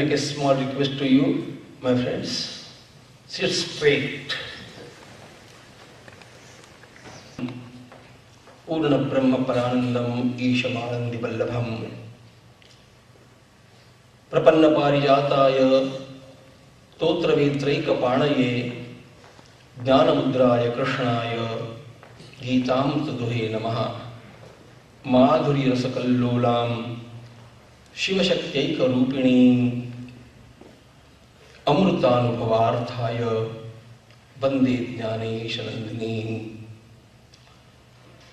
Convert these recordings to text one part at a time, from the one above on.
make a small request to you, my friends. Sit straight. Purna Brahma Paranandam Ishamanandi Vallabham Prapanna Parijataya Totra Vitraika Panaye Jnana Mudraya Krishnaya Geetam Taduhe Namaha Madhuri Rasakallolam Shiva Shaktyeka Rupini Amrutanubhavarthaya Vande Jnanesha Nandini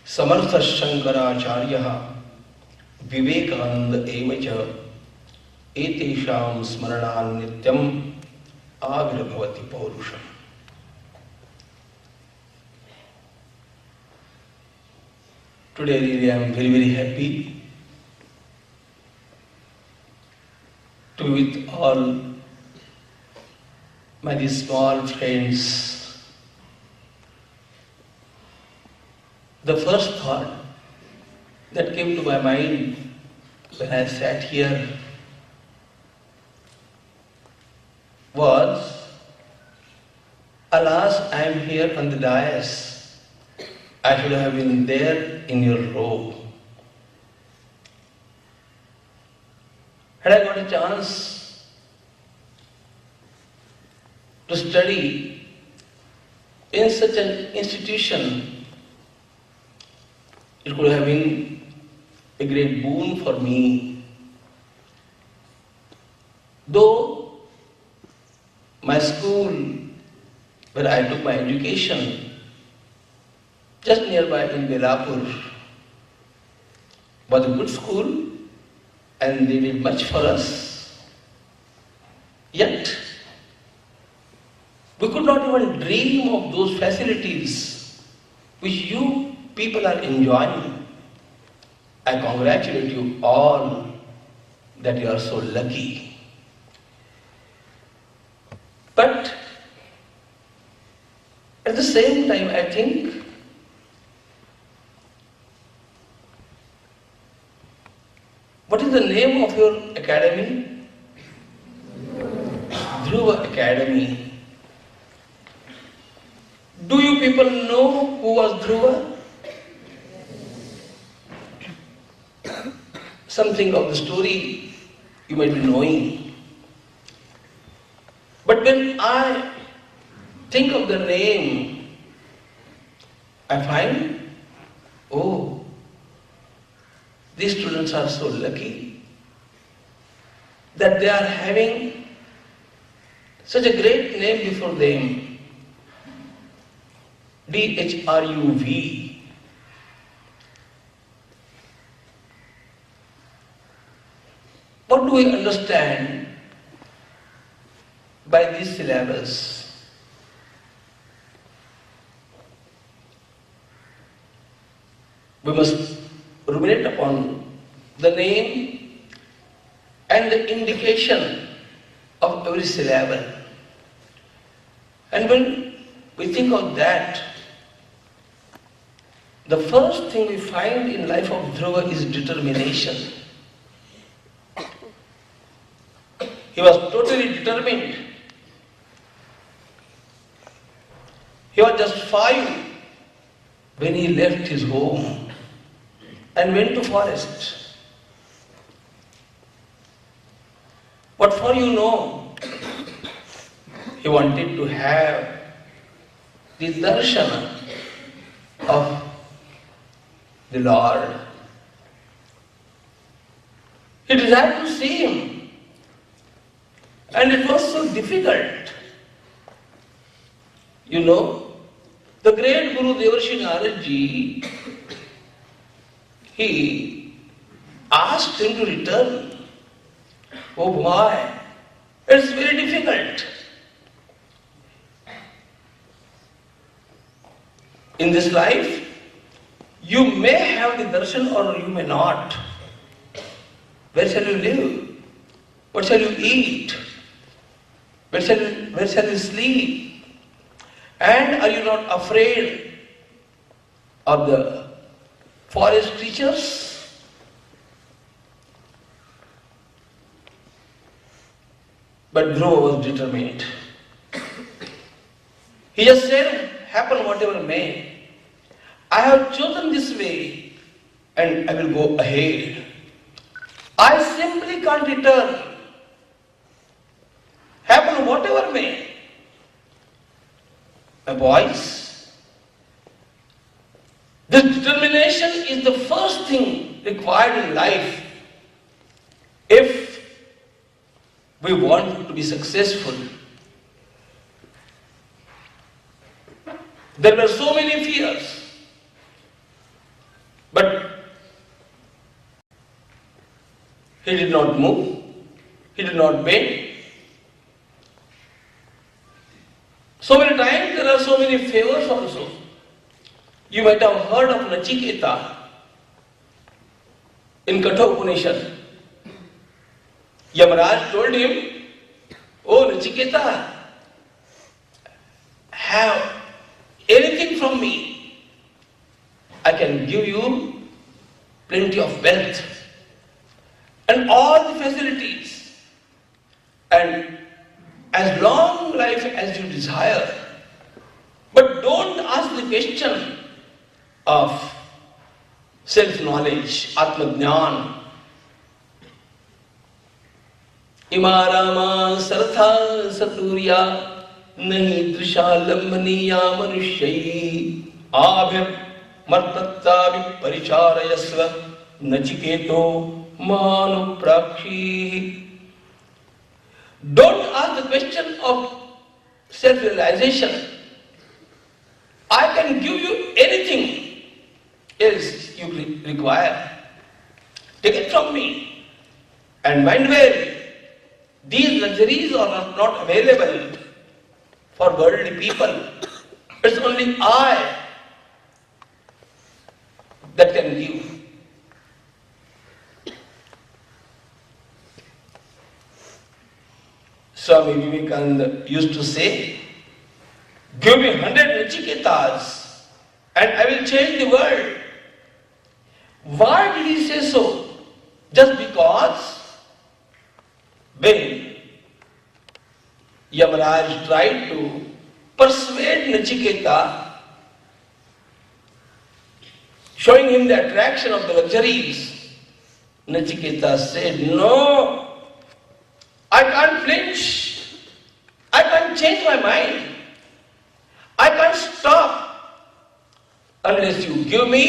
Samartha Shankaracharya Vivekananda Evacha Etesham Smaranan Nityam Avirbhavati Paurusham. Today really I am very happy to be with all my small friends. The first thought that came to my mind when I sat here was, alas, I am here on the dais. I should have been there in your row. Had I got a chance to study in such an institution, it could have been a great boon for me. Though my school, where I took my education, just nearby in Belapur, was a good school and they did much for us. Yet, we could not even dream of those facilities which you people are enjoying. I congratulate you all that you are so lucky. But at the same time, I think what is the name of your academy? Dhruva Academy. Do you people know who was Dhruva? Something of the story you might be knowing. But when I think of the name, I find, oh, these students are so lucky that they are having such a great name before them. DHRUV. What do we understand by these syllables? We must ruminate upon the name and the indication of every syllable. And when we think of that, the first thing we find in life of Dhruva is determination. He was totally determined. He was just 5 when he left his home and went to forest. What for you know? He wanted to have the darshana of the Lord. He desired to see him. And it was so difficult. You know, the great Guru Devarshi Narad Ji, he asked him to return. Oh boy, it's very difficult. In this life, you may have the darshan or you may not. Where shall you live? What shall you eat? Where shall you sleep? And are you not afraid of the forest creatures? But Dhruva was determined. He just said, happen whatever may. I have chosen this way and I will go ahead. I simply can't return. Happen whatever may. My boys, this determination is the first thing required in life if we want to be successful. There were so many fears, but he did not move, he did not bend. So many times there are so many favors also. You might have heard of Nachiketa in Katha Upanishad. Yamaraj told him, "Oh Nachiketa, have anything from me. I can give you plenty of wealth and all the facilities, and as long life as you desire. But don't ask the question of self-knowledge, Atma-jnana. Imarama sartha saturiya nahi drisha lambaniya manushyayi abhir martatta viparicharayasva nachiketo manu prakshi." Don't ask the question of self-realization. I can give you anything else you require. Take it from me. And mind well, these luxuries are not available for worldly people. It's only I that can give. Swami Vivekananda used to say, "Give me 100 Nachiketas and I will change the world." Why did he say so? Just because when Yamaraj tried to persuade Nachiketa, showing him the attraction of the luxuries, Nachiketa said, "No, I can't flinch. I can't change my mind. I can't stop unless you give me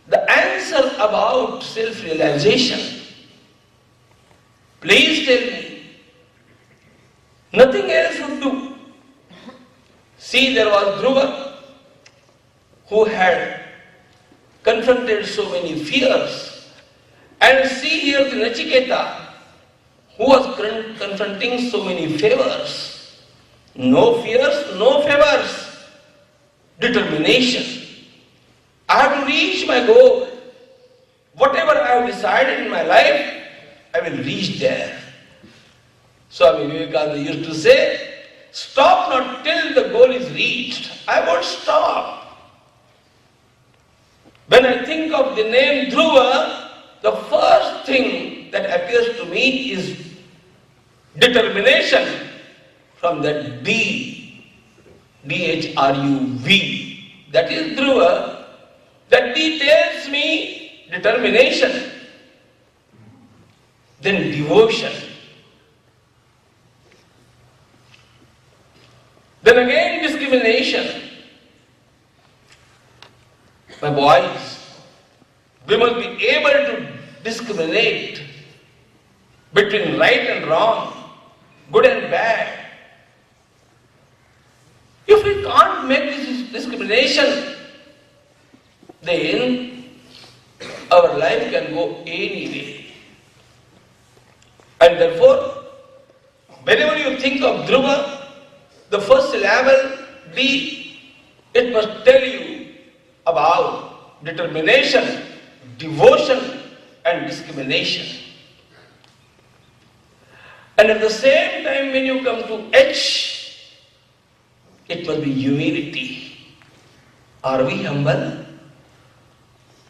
the answer about self-realization. Please tell me. Nothing else would do." See, there was Dhruva who had confronted so many fears. And see here the Nachiketa who was confronting so many favors. No fears, no favors. Determination. I have to reach my goal. Whatever I have decided in my life, I will reach there. Swami Vivekananda used to say, "Stop not till the goal is reached." I won't stop. When I think of the name Dhruva, the first thing that appears to me is determination from that D, D-H-R-U-V. That is Dhruva. That D tells me determination. Then devotion. Then again discrimination. My boys, we must be able to discriminate between right and wrong, good and bad. If we can't make this discrimination, then our life can go any way. And therefore, whenever you think of Dhruva, the first syllable, D, it must tell you about determination, devotion and discrimination. And at the same time, when you come to H, it must be humility. Are we humble?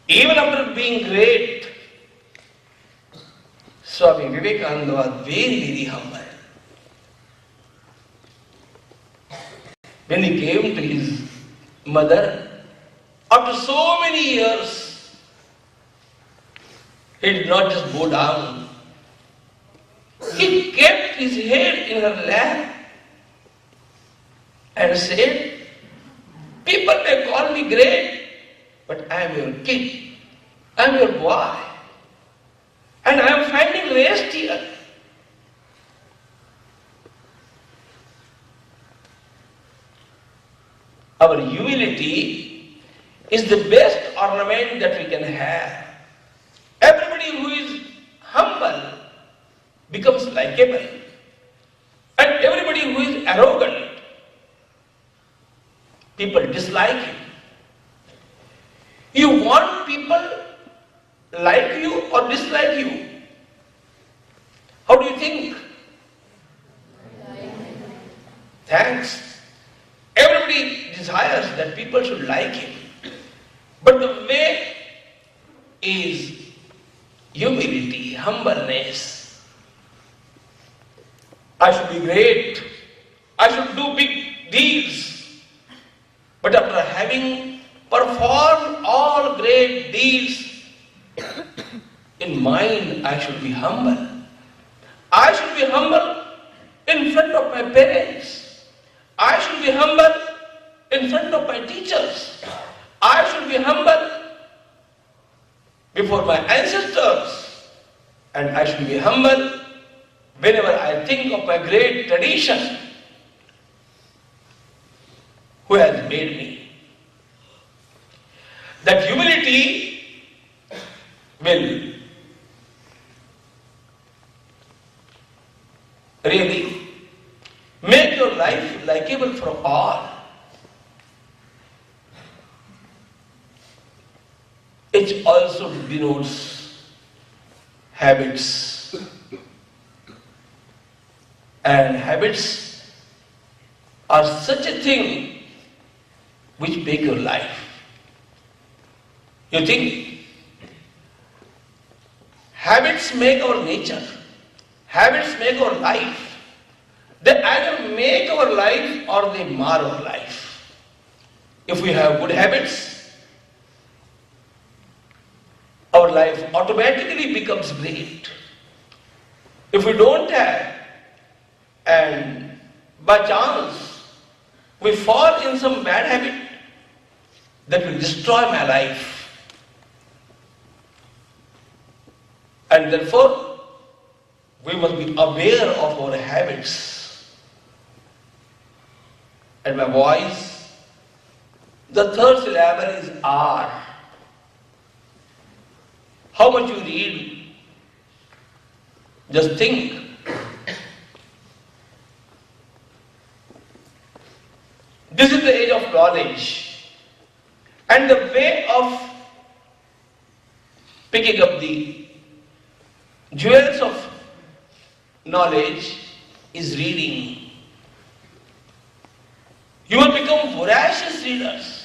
Even after being great, Swami Vivekananda was very, very humble. when he came to his mother, after so many years, he did not just go down. He kept his head in her lap and said, people may call me great, but I am your kid. I am your boy. And I am finding rest here. Our humility is the best ornament that we can have. Everybody who is humble becomes likable. And everybody who is arrogant, people dislike him. You want people like you or dislike you? How do you think? Thanks. Everybody desires that people should like him. But the way is humility, humbleness. I should be great. I should do big deeds. But after having performed all great deeds, in mind I should be humble. I should be humble in front of my parents. I should be humble in front of my teachers. I should be humble before my ancestors. And I should be humble whenever I think of my great tradition who has made me. That humility will really make your life likable for all. It also denotes habits. And habits are such a thing which make your life. You think habits make our nature. Habits make our life. They either make our life or they mar our life. If we have good habits, our life automatically becomes great. If we don't have, and by chance we fall in some bad habit, that will destroy my life. And therefore, we must be aware of our habits. And my voice, the third syllable is R. How much you read, just think. This is the age of knowledge. And the way of picking up the jewels of knowledge is reading. You will become voracious readers.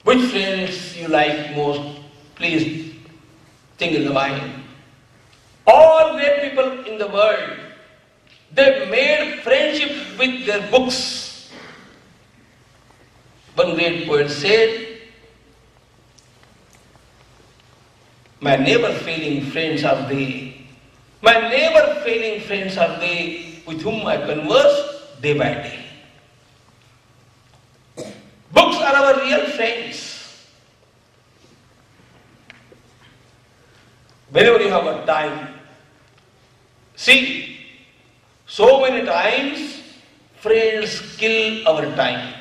Which friends you like most? Please think in the mind. All great people in the world, they made friendship with their books. One great poet said, my never failing friends are they. My never failing friends are they with whom I converse day by day. Books are our real friends. Whenever you have a time, see, so many times friends kill our time.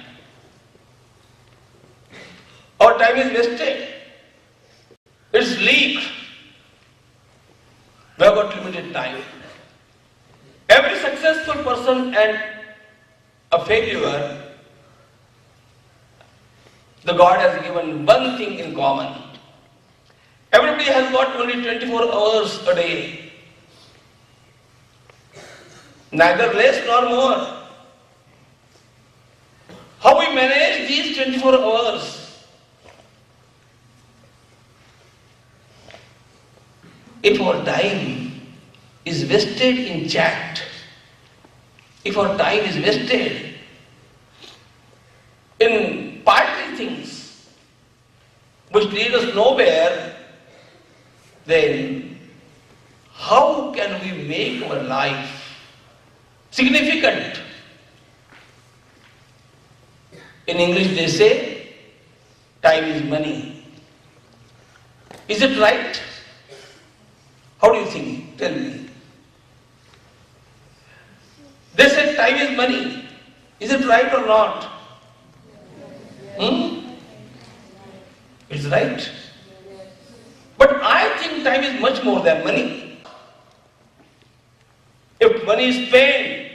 Our time is wasted. It's leaked. We have got limited time. Every successful person and a failure, the God has given one thing in common. Everybody has got only 24 hours a day. Neither less nor more. How we manage these 24 hours? If our time is wasted in chat, if our time is wasted in paltry things which lead us nowhere, then how can we make our life significant? In English they say, time is money. Is it right? How do you think? Tell me. They said time is money. Is it right or not? It's right. But I think time is much more than money. If money is spent,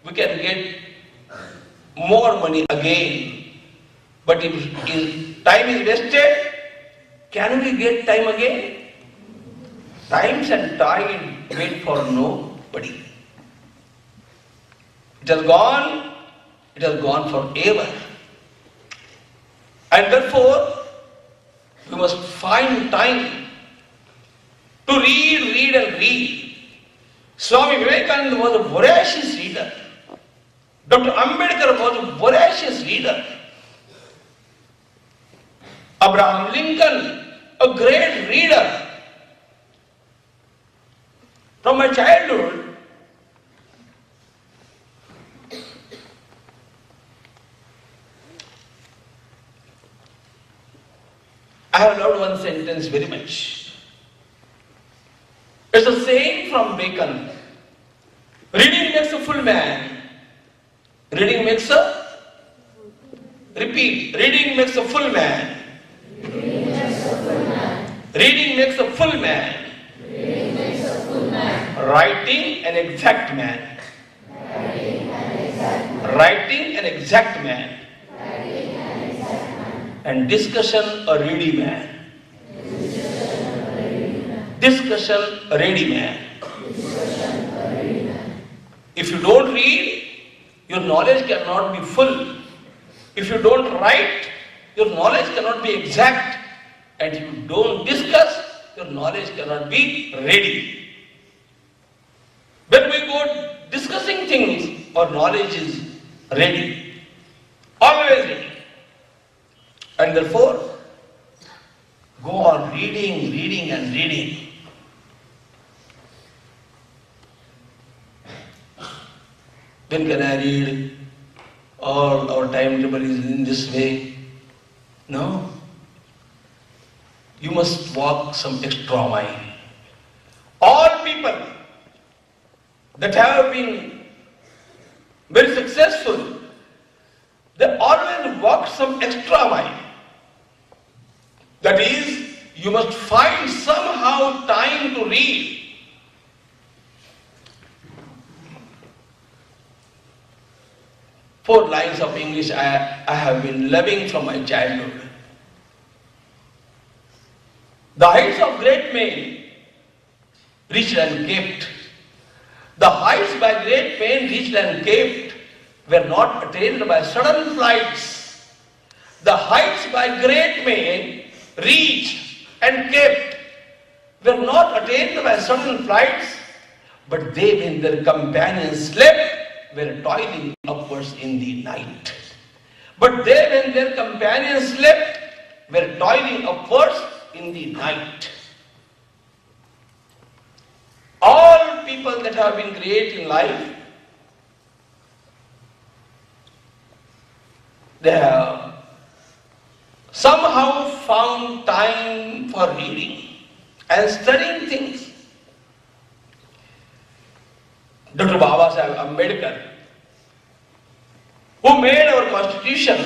we can get more money again. But if time is wasted, can we get time again? Times and tide wait for nobody. It has gone forever. And therefore, we must find time to read and read. Swami Vivekananda was a voracious reader. Dr. Ambedkar was a voracious reader. Abraham Lincoln, a great reader. From my childhood, I have loved one sentence very much. It's a saying from Bacon. Reading makes a full man. Reading makes a full man. Reading makes a full man. Writing an exact man. Writing an exact man. And discussion a ready man. Discussion a ready man. If you don't read, your knowledge cannot be full. If you don't write, your knowledge cannot be exact. And if you don't discuss, your knowledge cannot be ready. When we go discussing things, our knowledge is ready. Always ready. And therefore, go on reading and reading. When can I read? All our timetable is in this way. No. You must walk some extra mile. All people that have been very successful, they always walk some extra mile. That is, you must find somehow time to read. Four lines of English I have been loving from my childhood. The heights of great men reached and kept. The heights by great men reached and kept were not attained by sudden flights. The heights by great men reached and kept were not attained by sudden flights, but they, when their companions slept, were toiling upwards in the night. But they, when their companions slept, were toiling upwards in the night. All people that have been great in life, they have somehow found time for reading and studying things. Dr. Babasaheb Ambedkar, who made our constitution,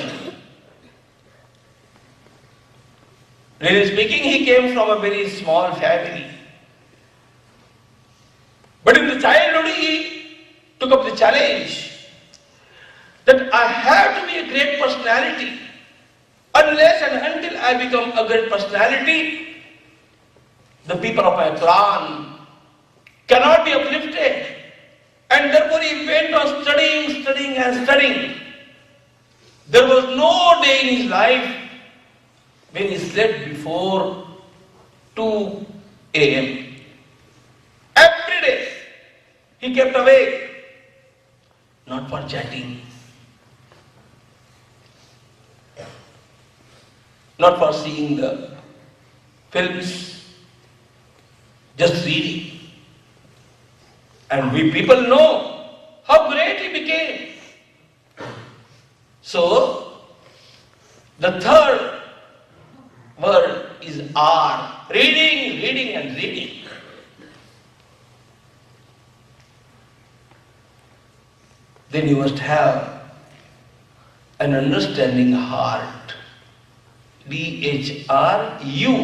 really speaking, he came from a very small family. But in the childhood, he took up the challenge that I have to be a great personality. Unless and until I become a great personality, the people of my clan cannot be uplifted. And therefore he went on studying and studying. There was no day in his life when he slept before 2 a.m. Every day he kept awake. not for chatting, not for seeing the films, just reading. And we people know how great he became. So, the third word is R. Reading, reading and reading. Then you must have an understanding heart. DHRU.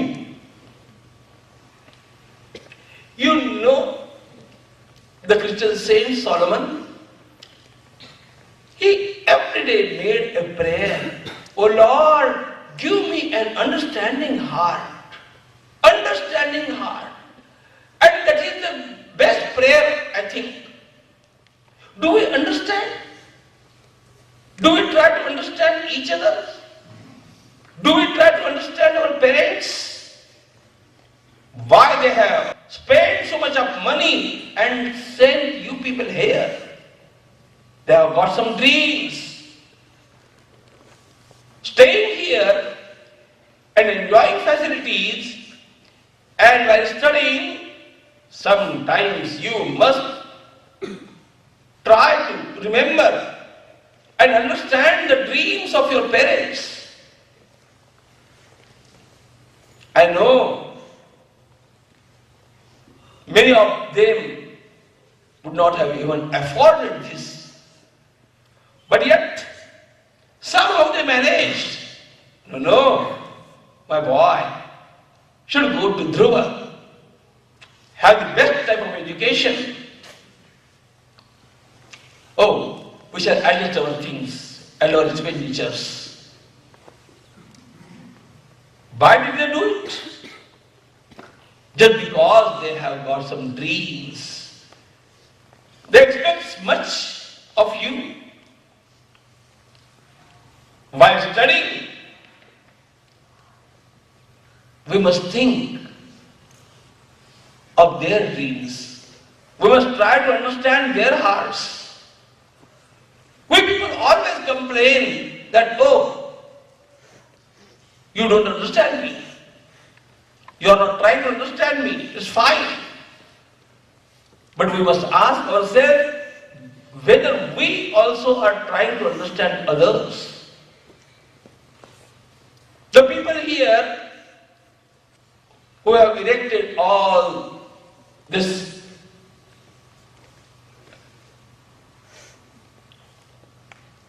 You know the Christian saint Solomon? He every day made a prayer. Oh Lord, give me an understanding heart. Understanding heart. And that is the best prayer, I think. Do we understand? Do we try to understand each other? Do we try to understand our parents? Why they have spent so much of money and sent you people here? They have got some dreams. Staying here and enjoying facilities, and while studying, sometimes you must try to remember and understand the dreams of your parents. I know many of them would not have even afforded this. But yet, somehow they managed. No, my boy should go to Dhruva, have the best type of education. Oh, we shall adjust our things and our expenditures. Why did they do it? Just because they have got some dreams. They expect much of you. While studying, we must think of their dreams. We must try to understand their hearts. We people always complain that, oh, you don't understand me. You are not trying to understand me. It's fine. But we must ask ourselves whether we also are trying to understand others. The people here who have erected all this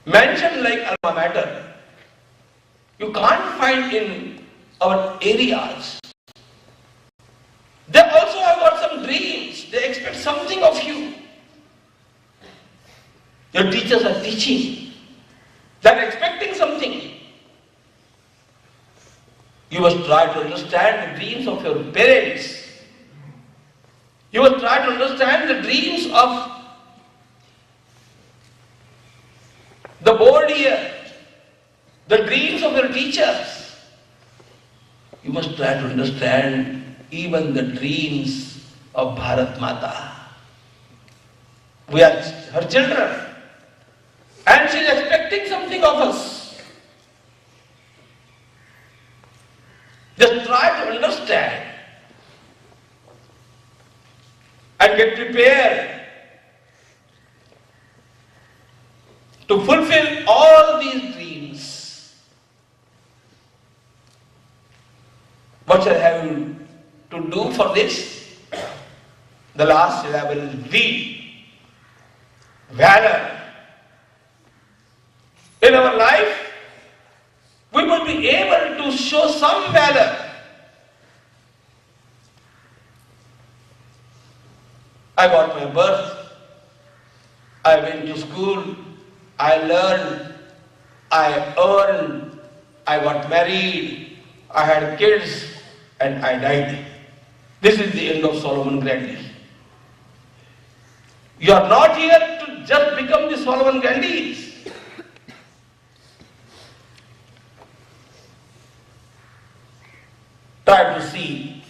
mansion like alma mater, you can't find in our areas. They also have got some dreams. They expect something of you. Your teachers are teaching. They are expecting something. You must try to understand the dreams of your parents. You must try to understand the dreams of the board here, the dreams of your teachers. You must try to understand even the dreams of Bharat Mata. We are her children, and she is expecting something of us. Just try to understand and get prepared to fulfill all these dreams. What shall I have you to do for this? The last syllable is V. Valor. In our life, we will be able to show some valor. I got my birth, I went to school, I learned, I earned, I got married, I had kids, and I died. This is the end of Solomon Grundy. You are not here to just become the Solomon Grundys. Try to see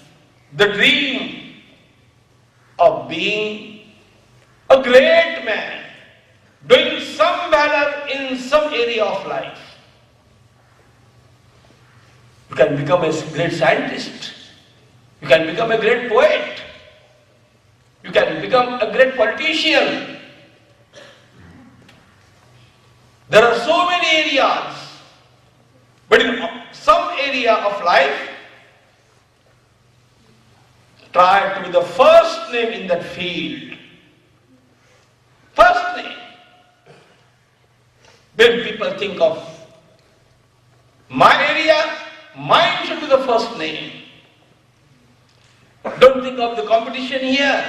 the dream of being a great man, doing in some area of life. You can become a great scientist. You can become a great poet. You can become a great politician. There are so many areas, but in some area of life, try to be the first name in that field. First name. When people think of my area, mine should be the first name. Don't think of the competition here.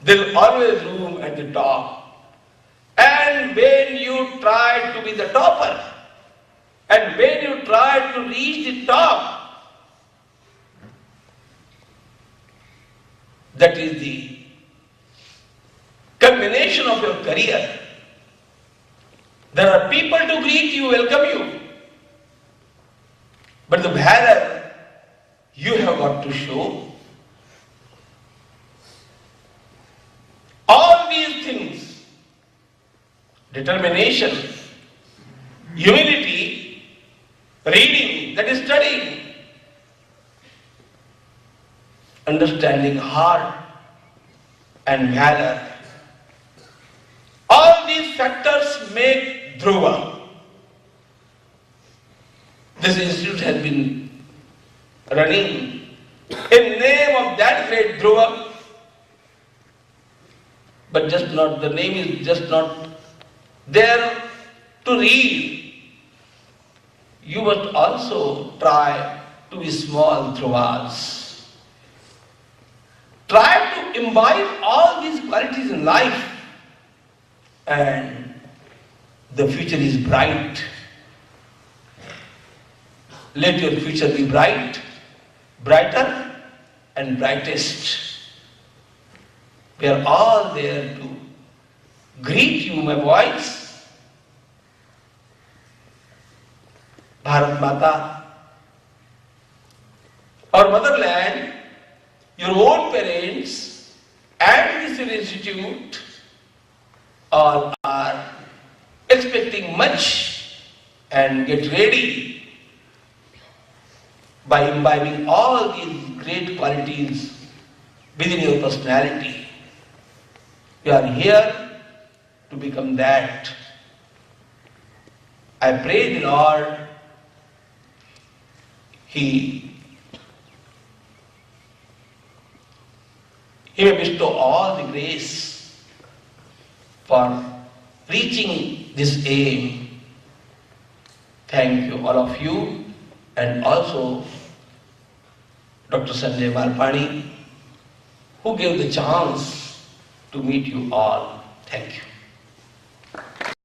There's always room at the top. And when you try to be the topper, and when you try to reach the top, that is the culmination of your career. There are people to greet you, welcome you. But the valor you have got to show. All these things, determination, humility, reading, that is studying, understanding heart and valor, all these factors make Dhruva. This institute has been running in name of that great Dhruva, but just not, the name is just not there to read. You must also try to be small Dhruvas. Try to imbibe all these qualities in life, and the future is bright. Let your future be bright, brighter and brightest. We are all there to greet you, my boys. Bharat Mata, our motherland, your own parents, and this institute all are expecting much, and get ready by imbibing all these great qualities within your personality. You are here to become that. I pray the Lord, He may bestow all the grace for reaching this aim. Thank you, all of you, and also Dr. Sanjay Malpani, who gave the chance to meet you all. Thank you.